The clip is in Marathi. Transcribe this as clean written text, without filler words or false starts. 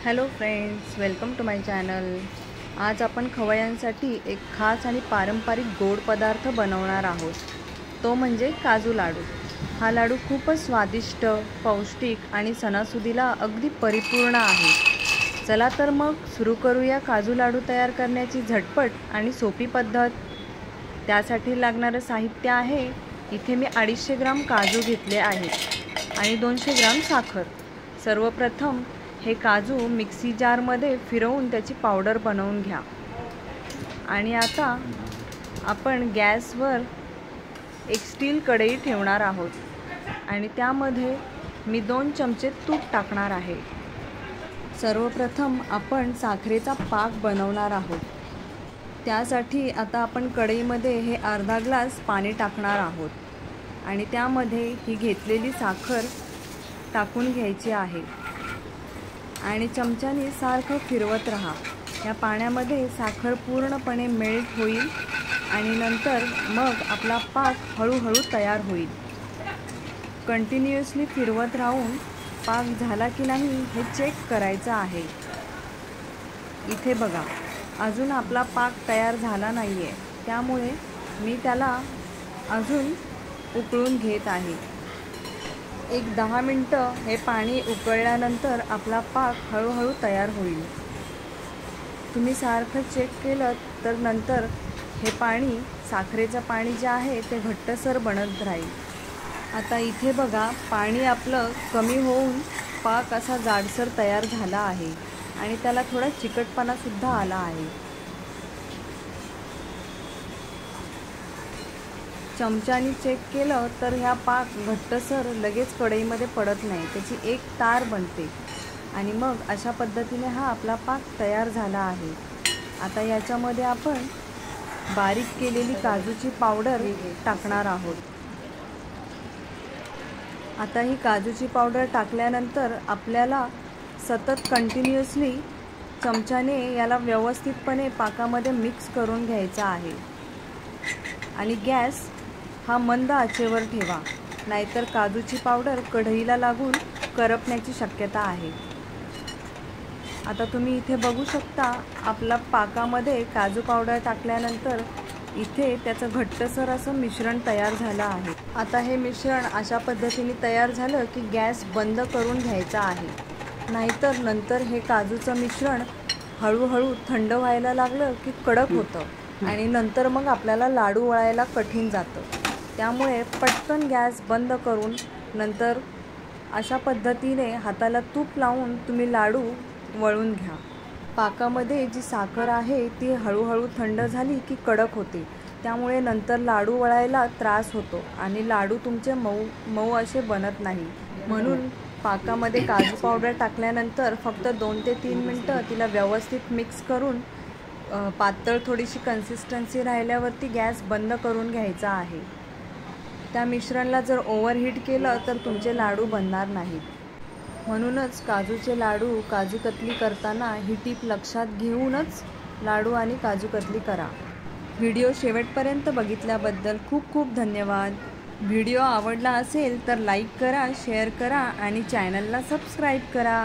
Hello friends, welcome to my channel. आज आपण खवय्यांसाठी एक खास आणि पारंपरिक गोड पदार्थ बनवणार आहोत, तो म्हणजे काजू लाडू। हा लाडू खूपच स्वादिष्ट, पौष्टिक आणि सणासुदीला अगदी परिपूर्ण आहे। चला तर मग सुरू करूया काजू लाडू तयार करण्याची झटपट आणि सोपी पद्धत। त्यासाठी लागणारे साहित्य आहे, इथे मी 250 ग्राम काजू घेतले आहेत आणि 200 ग्राम साखर। सर्वप्रथम हे काजू मिक्सी जारमध्ये फिरवून त्याची पावडर बनवून घ्या। आणि आता आपण गॅसवर एक स्टील कढई ठेवणार आहोत आणि त्यामध्ये मी 2 चमचे तूप टाकणार आहे। सर्वप्रथम आपण साखरेचा पाक बनवणार आहोत। त्यासाठी आता आपण कढईमध्ये हे अर्धा ग्लास पाणी टाकणार आहोत आणि त्यामध्ये ही घेतलेली साखर टाकून घ्यायची आहे आणि चमच्याने सारखं फिरवत राहा। या पाण्यामध्ये साखर पूर्णपणे मेल्ट होईल आणि नंतर मग आपला पाक हळूहळू तयार होईल। कंटिन्युअसली फिरवत राहून पाक झाला की नाही हे चेक करायचं आहे। इथे बघा, अजून आपला पाक तयार झाला नाही आहे, त्यामुळे मी त्याला अजून उकळून घेत आहे। एक 10 मिनटं हे पाणी उकळल्यानंतर आपला पाक हळूहळू तयार होईल। तुम्ही सारखं चेक केलं तर नंतर हे पाणी, साखरेचं पाणी जे आहे ते घट्टसर बनत राहील। आता इथे बघा, पाणी आपलं कमी होऊन पाक असा जाडसर तयार झाला आहे आणि त्याला थोडा चिकटपणासुद्धा आला आहे। चमच्याने चेक केलं तर ह्या पाक घट्टसर लगेच कढईमध्ये पडत नाही, त्याची एक तार बनते आणि मग अशा पद्धतीने हा आपला पाक तयार झाला आहे। आता याच्यामध्ये आपण बारीक केलेली काजूची पावडर टाकणार आहोत। आता ही काजूची पावडर टाकल्यानंतर आपल्याला सतत कंटिन्युअसली चमच्याने याला व्यवस्थितपणे पाकामध्ये मिक्स करून घ्यायचा आहे आणि गॅस हा मंद आचेवर ठेवा, नाहीतर काजूची पावडर कढईला लागून करपण्याची शक्यता आहे। आता तुम्ही इथे बघू शकता, आपला पाकामध्ये काजू पावडर टाकल्यानंतर इथे त्याचं घट्टसर असं मिश्रण तयार झालं आहे। आता हे मिश्रण अशा पद्धतीने तयार झालं की गॅस बंद करून घ्यायचा आहे, नाहीतर नंतर हे काजूचं मिश्रण हळूहळू थंड व्हायला लागलं की कडक होतं आणि नंतर मग आपल्याला लाडू वळायला कठीण जातं। त्यामुळे पटकन गॅस बंद करून नंतर अशा पद्धतीने हाताला तूप लावून तुम्ही लाडू वळून घ्या। पाकामध्ये जी साखर आहे ती हळूहळू थंड झाली की कडक होते, त्यामुळे नंतर लाडू वळायला त्रास होतो आणि लाडू तुमचे मऊ मऊ असे बनत नाही। म्हणून पाकामध्ये काजू पावडर टाकल्यानंतर फक्त 2 ते 3 मिनटं तिला व्यवस्थित मिक्स करून पातळ थोडीशी कन्सिस्टन्सी राहिल्यावरती गॅस बंद करून घ्यायचा आहे। त्या मिश्रणला जर ओव्हरहीट केलं तर तुमचे लाडू बनणार नाहीत। म्हणूनच काजूचे लाडू, काजू कतली करताना ही टीप लक्षात घेऊनच लाडू आणि काजू कतली करा। व्हिडिओ शेवटपर्यंत बघितल्याबद्दल खूप खूप धन्यवाद। व्हिडिओ आवडला असेल तर लाईक करा, शेअर करा आणि चॅनलला सबस्क्राईब करा।